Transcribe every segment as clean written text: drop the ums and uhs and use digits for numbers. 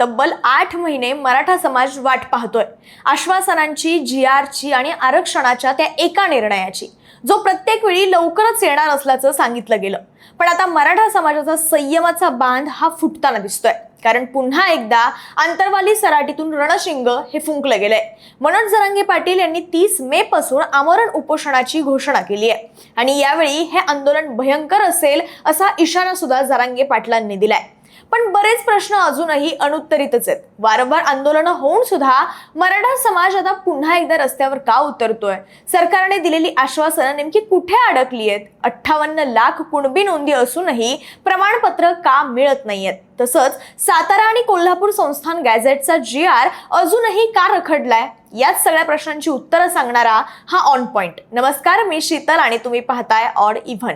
तब्बल 8 महिने मराठा समाज वाट पाहतोय आश्वासनांची, GRची आणि आरक्षणाच्या त्या एका निर्णयाची, जो प्रत्येक वेळी लवकरच येणार असल्याचं सांगितलं गेलं. पण आता मराठा समाजाचा संयमाचा बांध हा फुटताना दिसतोय, कारण पुन्हा एकदा आंतरवाली सराटीतून रणशिंग हे फुंकलं गेलंय. मनोज जरांगे पाटील यांनी 30 मे पासून आमरण उपोषणाची घोषणा केली आहे आणि यावेळी हे आंदोलन भयंकर असेल असा इशारा सुद्धा जरांगे पाटलांनी दिलाय. पण बरेच प्रश्न अजूनही अनुत्तरितच आहेत. वारंवार आंदोलनं होऊन सुद्धा मराठा समाज आता पुन्हा एकदा रस्त्यावर का उतरतोय? सरकारने दिलेली आश्वासनं नेमकी कुठे अडकली आहेत? 58 लाख कुणबी नोंदी असूनही प्रमाणपत्र का मिळत नाहीयेत? तसंच सातारा आणि कोल्हापूर संस्थान गॅझेटचा GR अजूनही का रखडलाय? याच सगळ्या प्रश्नांची उत्तरं सांगणारा हा ऑन पॉइंट. नमस्कार, मी शीतल आणि तुम्ही पाहताय ऑड इव्हन.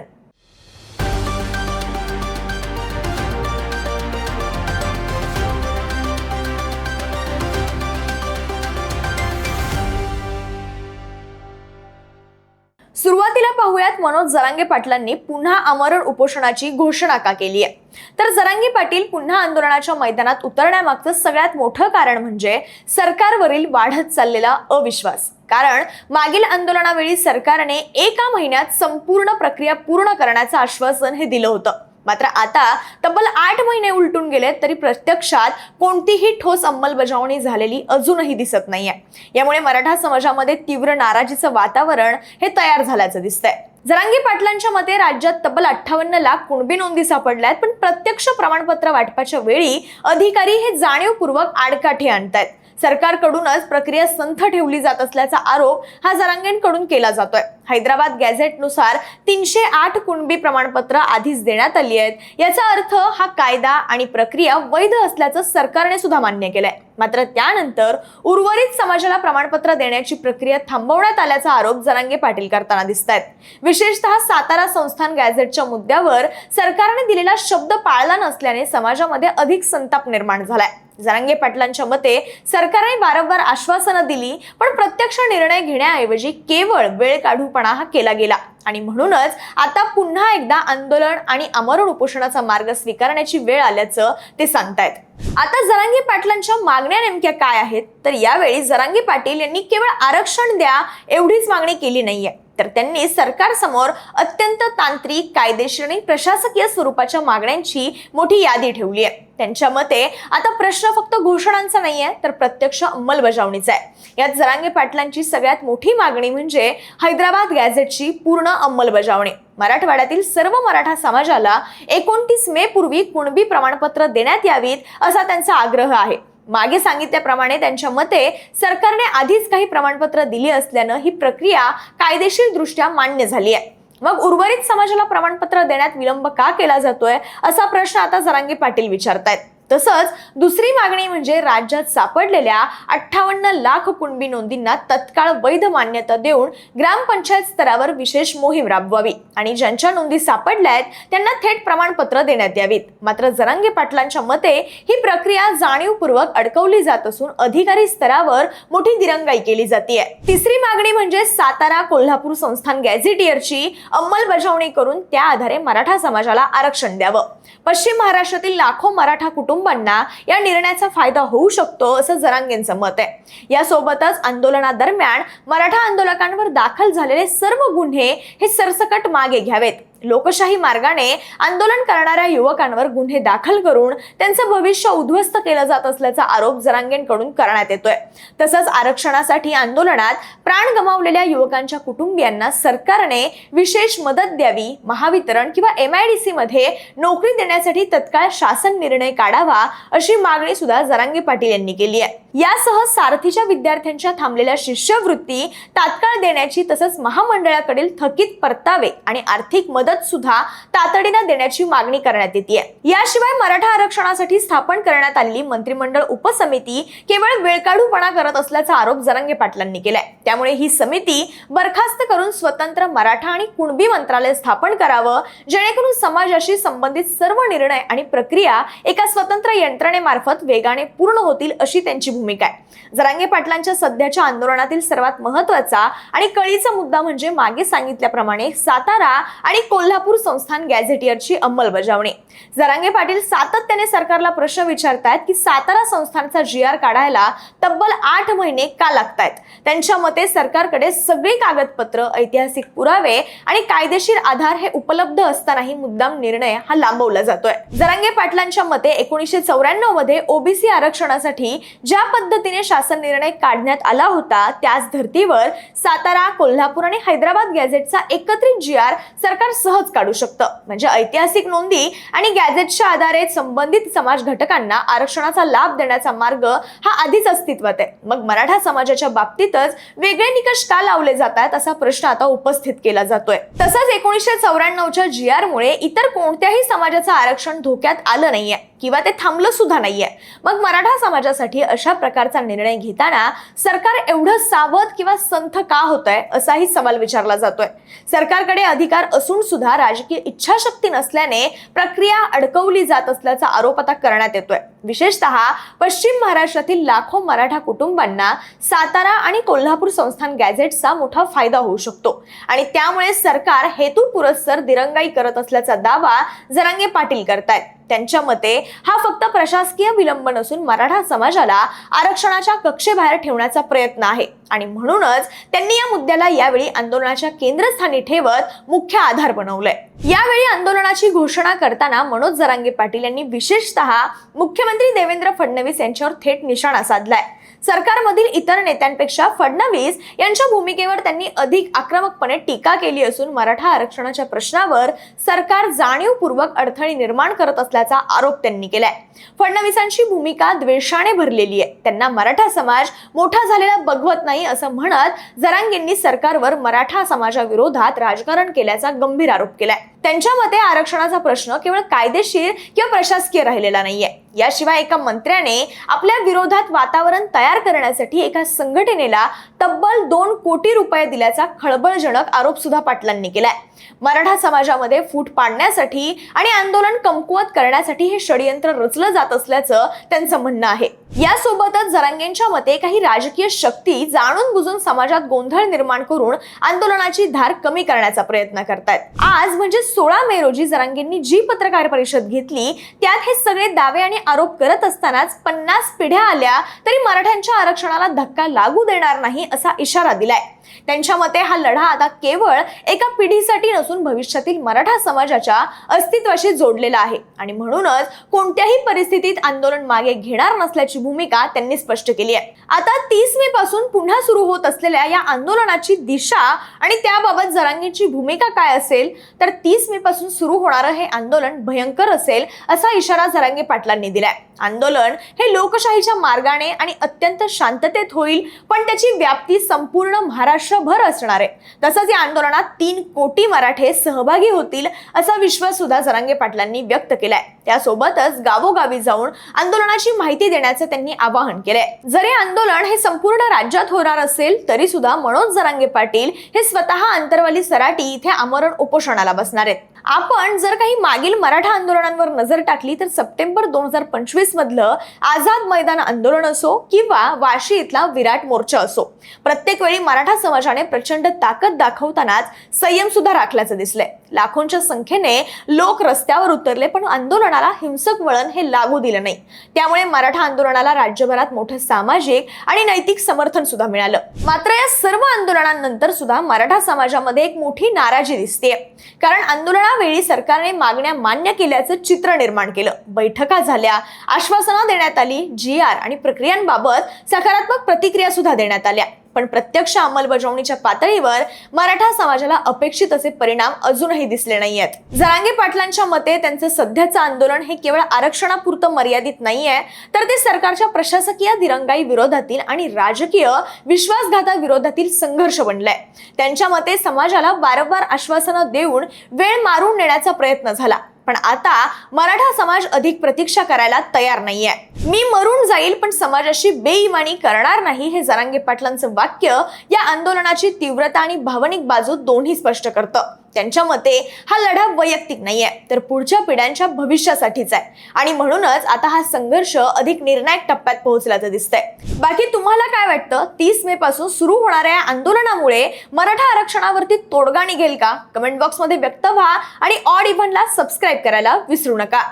सुरुवातीला पाहूयात मनोज जरांगे पाटलांनी पुन्हा आमरण उपोषणाची घोषणा का केली आहे. तर जरांगे पाटील पुन्हा आंदोलनाच्या मैदानात उतरण्यामागचं सगळ्यात मोठं कारण म्हणजे सरकारवरील वाढत चाललेला अविश्वास. कारण मागील आंदोलनावेळी सरकारने एका महिन्यात संपूर्ण प्रक्रिया पूर्ण करण्याचं आश्वासन हे दिलं होतं. मात्र आता तब्बल 8 महिने उलटून गेले तरी प्रत्यक्षात कोणतीही ठोस अंमलबजावणी झालेली अजूनही दिसत नाहीये. यामुळे मराठा समाजामध्ये तीव्र नाराजीचं वातावरण हे तयार झाल्याचं दिसतंय. जरांगे पाटलांच्या मते राज्यात तब्बल 58 लाख कुणबी नोंदी सापडल्यात, पण प्रत्यक्ष प्रमाणपत्र वाटपाच्या वेळी अधिकारी हे जाणीवपूर्वक आडकाठी आणतायत. सरकारकडूनच प्रक्रिया संथ ठेवली जात असल्याचा आरोप हा जरांगेंकडून केला जातोय. हैदराबाद गॅझेटनुसार 308 कुणबी प्रमाणपत्र आधीच देण्यात आली आहेत. याचा अर्थ हा कायदा आणि प्रक्रिया वैध असल्याचं सरकारने सुद्धा मान्य केलंय. मात्र त्यानंतर उर्वरित समाजाला प्रमाणपत्र देण्याची प्रक्रिया थांबवण्यात आल्याचा आरोप जरांगे पाटील करताना दिसतायत. विशेषतः सातारा संस्थान गॅझेटच्या मुद्द्यावर सरकारने दिलेला शब्द पाळला नसल्याने समाजामध्ये अधिक संताप निर्माण झालाय. जरांगे पाटलांच्या मते सरकारने वारंवार आश्वासनं दिली, पण प्रत्यक्ष निर्णय घेण्याऐवजी केवळ वेळ काढूपणा हा केला गेला आणि म्हणूनच आता पुन्हा एकदा आंदोलन आणि आमरण उपोषणाचा मार्ग स्वीकारण्याची वेळ आल्याचं ते सांगतायत. आता जरांगे पाटलांच्या मागण्या नेमक्या काय आहेत? तर यावेळी जरांगे पाटील यांनी केवळ आरक्षण द्या एवढीच मागणी केली नाहीये, तर त्यांनी सरकारसमोर अत्यंत तांत्रिक, कायदेशीर आणि प्रशासकीय स्वरूपाच्या मागण्यांची मोठी यादी ठेवली आहे. त्यांच्या मते आता प्रश्न फक्त घोषणांचा नाहीये, तर प्रत्यक्ष अंमलबजावणीचा आहे. यात जरांगे पाटलांची सगळ्यात मोठी मागणी म्हणजे हैदराबाद गॅझेटची पूर्ण अंमलबजावणी. मराठवाड्यातील सर्व मराठा समाजाला 29 मे पूर्वी कुणबी प्रमाणपत्र देण्यात यावीत असा त्यांचा आग्रह आहे. मागे सांगितल्याप्रमाणे त्यांच्या मते सरकारने आधीच काही प्रमाणपत्र दिली असल्यानं ही प्रक्रिया कायदेशीर दृष्ट्या मान्य झाली आहे. मग उर्वरित समाजाला प्रमाणपत्र देण्यात विलंब का केला जातोय असा प्रश्न आता जरांगे पाटील विचारतायत. तसंच दुसरी मागणी म्हणजे राज्यात सापडलेल्या 58 लाख कुणबी नोंदींना तत्काळ वैध मान्यता देऊन ग्रामपंचायत स्तरावर विशेष मोहीम राबवावी आणि ज्यांच्या नोंदी सापडल्यात त्यांना थेट प्रमाणपत्र देण्यात यावीत. मात्र जरांगे पाटलांच्या मते ही प्रक्रिया जाणीवपूर्वक अडकवली जात असून अधिकारी स्तरावर मोठी दिरंगाई केली जाते. तिसरी मागणी म्हणजे सातारा कोल्हापूर संस्थान गॅझेटियरची अंमलबजावणी करून त्या आधारे मराठा समाजाला आरक्षण द्यावं. पश्चिम महाराष्ट्रातील लाखो मराठा कुटुंबांना या निर्णयाचा फायदा होऊ शकतो असं जरांगेंचं मत आहे. यासोबतच आंदोलनादरम्यान मराठा आंदोलकांवर दाखल झालेले सर्व गुन्हे हे सरसकट मागे घ्यावेत. लोकशाही मार्गाने आंदोलन करणाऱ्या युवकांवर गुन्हे दाखल करून त्यांचं भविष्य उद्ध्वस्त केलं जात असल्याचा आरोप जरांगेंकडून करण्यात येतोय. तसंच आरक्षणासाठी आंदोलनात प्राण गमावलेल्या युवकांच्या कुटुंबियांना सरकारने विशेष मदत द्यावी, महावितरण किंवा MIDC मध्ये नोकरी देण्यासाठी तत्काळ शासन निर्णय काढावा अशी मागणी सुद्धा जरांगे पाटील यांनी केली आहे. यासह सारथीच्या विद्यार्थ्यांच्या थांबलेल्या शिष्यवृत्ती तात्काळ देण्याची, तसंच महामंडळाकडील थकीत परतावे आणि आर्थिक मदत सुद्धा तातडीने देण्याची मागणी करण्यात येते. याशिवाय मराठा आरक्षणासाठी स्थापन करण्यात आलेली मंत्रिमंडळ उपसमिती केवळ वेळकाढूपणा करत असल्याचा आरोप जरांगे पाटलांनी केलाय. त्यामुळे ही समिती बरखास्त करून स्वतंत्र मराठा आणि कुणबी मंत्रालय स्थापन करावं, जेणेकरून समाजाशी संबंधित सर्व निर्णय आणि प्रक्रिया एका स्वतंत्र यंत्रणेमार्फत वेगाने पूर्ण होतील अशी त्यांची भूमिका आहे. जरांगे पाटलांच्या सध्याच्या आंदोलनातील सर्वात महत्त्वाचा आणि कळीचा मुद्दा म्हणजे मागे सांगितल्याप्रमाणे सातारा आणि कोल्हापूर संस्थान गॅझेटियरची अंमलबजावणी. जरांगे पाटील सातत्याने सरकारला प्रश्न विचारतायत की सातारा संस्थानचा GR काढायला तब्बल 8 महिने का लागतायत. त्यांच्या मते सरकारकडे सगळी कागदपत्र, ऐतिहासिक पुरावे आणि कायदेशीर आधार हे उपलब्ध असतानाही मुद्दाम निर्णय हा लांबवला जातोय. जरांगे पाटलांच्या मते 1994 मध्ये ओबीसी आरक्षणासाठी ज्या पद्धतीने शासन निर्णय काढण्यात आला होता त्याच धर्तीवर सातारा, कोल्हापूर आणि हैदराबाद गॅझेटचा एकत्रित GR सरकार सहज काढू शकतं. म्हणजे ऐतिहासिक नोंदी आणि गॅझेटच्या आधारे संबंधित समाज घटकांना आरक्षणाचा लाभ देण्याचा मार्ग हा आधीच अस्तित्वात आहे. मग मराठा समाजाच्या बाबतीतच वेगळे निकष का लावले जातात असा प्रश्न आता उपस्थित केला जातोय. तसंच 1994च्या GR मुळे इतर कोणत्याही समाजाचं आरक्षण धोक्यात आलं नाहीये किंवा ते थांबलं सुद्धा नाहीये. मग मराठा समाजासाठी अशा प्रकारचा निर्णय घेताना सरकार एवढं सावध किंवा संथ का होतंय असाही सवाल विचारला जातोय. सरकारकडे अधिकार असून सुद्धा राजकीय इच्छाशक्ती नसल्याने प्रक्रिया अडकवली जात असल्याचा आरोप आता करण्यात येतोय. विशेषतः पश्चिम महाराष्ट्रातील लाखो मराठा कुटुंबांना सातारा आणि कोल्हापूर संस्थान गॅझेटचा मोठा फायदा होऊ शकतो आणि त्यामुळे सरकार हेतुपुरस्सर दिरंगाई करत असल्याचा दावा जरांगे पाटील करतायत. त्यांच्या मते हा फक्त प्रशासकीय विलंब नसून मराठा समाजाला आरक्षणाच्या कक्षेबाहेर ठेवण्याचा प्रयत्न आहे आणि म्हणूनच त्यांनी या मुद्द्याला यावेळी आंदोलनाच्या केंद्रस्थानी ठेवत मुख्य आधार बनवलंय. यावेळी आंदोलनाची घोषणा करताना मनोज जरांगे पाटील यांनी विशेषतः मुख्यमंत्री देवेंद्र फडणवीस यांच्यावर थेट निशाणा साधलाय. सरकारमधील इतर नेत्यांपेक्षा फडणवीस यांच्या भूमिकेवर त्यांनी अधिक आक्रमकपणे टीका केली असून मराठा आरक्षणाच्या प्रश्नावर सरकार जाणीवपूर्वक अडथळे निर्माण करत असल्याचा आरोप त्यांनी केलाय. फडणवीसांची भूमिका द्वेषाने भरलेली आहे. त्यांना मराठा समाज मोठा झालेला बघवत नाही असं म्हणत जरांगेंनी सरकारवर मराठा समाजाविरोधात राजकारण केल्याचा गंभीर आरोप केलाय. त्यांच्या मते आरक्षणाचा प्रश्न केवळ कायदेशीर किंवा प्रशासकीय राहिलेला नाहीये. याशिवाय एका मंत्र्याने आपल्या विरोधात वातावरण तयार करण्यासाठी एका संघटनेला तब्बल 2 कोटी रुपये दिल्याचा खळबळजनक आरोप सुद्धा पाटलांनी केलाय. मराठा समाजामध्ये फूट पाडण्यासाठी आणि आंदोलन कमकुवत करण्यासाठी हे षडयंत्र रचलं जात असल्याचं त्यांचं म्हणणं आहे. यासोबतच जरांगेंच्या मते काही राजकीय शक्ती जाणून बुजून समाजात गोंधळ निर्माण करून आंदोलनाची धार कमी करण्याचा प्रयत्न करतायत. आज म्हणजे 16 मे रोजी जरांगेंनी जी पत्रकार परिषद घेतली त्यात हे सगळे दावे आणि आरोप करत असतानाच 50 पिढ्या आल्या तरी मराठ्यांच्या आरक्षणाला धक्का लागू देणार नाही असा इशारा दिलाय. त्यांच्या मते हा लढा आता केवळ एका पिढीसाठी नसून भविष्यातील मराठा समाजाच्या अस्तित्वाशी जोडलेला आहे आणि म्हणूनच कोणत्याही परिस्थितीत आंदोलन मागे घेणार नसल्याची भूमिका त्यांनी स्पष्ट केली आहे. आता 30 मे पासून पुन्हा सुरू होत असलेल्या या आंदोलनाची दिशा आणि त्याबाबत जरांगेंची भूमिका काय असेल तर 30 मे पासून सुरू होणारं हे आंदोलन भयंकर असेल असा इशारा जरांगे पाटलांनी दिलाय. आंदोलन हे लोकशाहीच्या मार्गाने आणि अत्यंत शांततेत होईल पण त्याची व्याप्ती संपूर्ण महाराष्ट्रभर असणार आहे. तसंच या आंदोलनात 3 कोटी मराठे सहभागी होतील असा विश्वास सुद्धा जरांगे पाटलांनी व्यक्त केलाय. त्यासोबतच गावोगावी जाऊन आंदोलनाची माहिती देण्याचं त्यांनी आवाहन केलंय. जरी आंदोलन हे संपूर्ण राज्यात होणार असेल तरी सुद्धा मनोज जरांगे पाटील हे स्वतः अंतरवाली सराटी इथे आमरण उपोषणाला बसणार आहेत. आपण जर काही मागील मराठा आंदोलनांवर नजर टाकली तर सप्टेंबर 2025 मधलं आझाद मैदान आंदोलन असो किंवा वाशी इथला विराट मोर्चा असो, प्रत्येक वेळी मराठा समाजाने प्रचंड ताकद दाखवतानाच संयम सुद्धा राखल्याचं दिसलंय. लाखोंच्या संख्येने लोक रस्त्यावर उतरले पण आंदोलनाला हिंसक वळण हे लागू दिलं नाही. त्यामुळे मराठा आंदोलनाला राज्यभरात मोठं सामाजिक आणि नैतिक समर्थन सुद्धा मिळालं. मात्र या सर्व आंदोलनांनंतर सुद्धा मराठा समाजामध्ये एक मोठी नाराजी दिसतेय. कारण आंदोलनावेळी सरकारने मागण्या मान्य केल्याचं चित्र निर्माण केलं. बैठका झाल्या, आश्वासनं देण्यात आली, GR आणि प्रक्रियांबाबत सकारात्मक प्रतिक्रिया सुद्धा देण्यात आल्या. पण प्रत्यक्ष अंमलबजावणीच्या पातळीवर मराठा समाजाला अपेक्षित असे परिणाम अजूनही दिसले नाहीयेत. जरांगे पाटलांच्या मते त्यांचं सध्याचं आंदोलन हे केवळ आरक्षणापुरतं मर्यादित नाहीये तर ते सरकारच्या प्रशासकीय दिरंगाई विरोधातील आणि राजकीय विश्वासघाताविरोधातील संघर्ष बनलाय. त्यांच्या मते समाजाला वारंवार आश्वासनं देऊन वेळ मारून नेण्याचा प्रयत्न झाला पण आता मराठा समाज अधिक प्रतीक्षा करायला तयार नाहीये. मी मरून जाईल पण समाजाशी बेईमानी करणार नाही हे जरांगे पाटलांचं वाक्य या आंदोलनाची तीव्रता आणि भावनिक बाजू दोन्ही स्पष्ट करतं. त्यांच्या मते हा लढा वैयक्तिक नाहीये, तर पुढच्या पिढ्यांच्या भविष्यासाठीच आहे आणि म्हणूनच आता हा संघर्ष अधिक निर्णायक टप्प्यात पोहोचल्याचं दिसतंय. बाकी तुम्हाला काय वाटतं? 30 मे पासून सुरू होणाऱ्या या आंदोलनामुळे मराठा आरक्षणावरती तोडगा निघेल का? कमेंट बॉक्समध्ये व्यक्त व्हा आणि ऑड इव्हनला सबस्क्राईब करायला विसरू नका.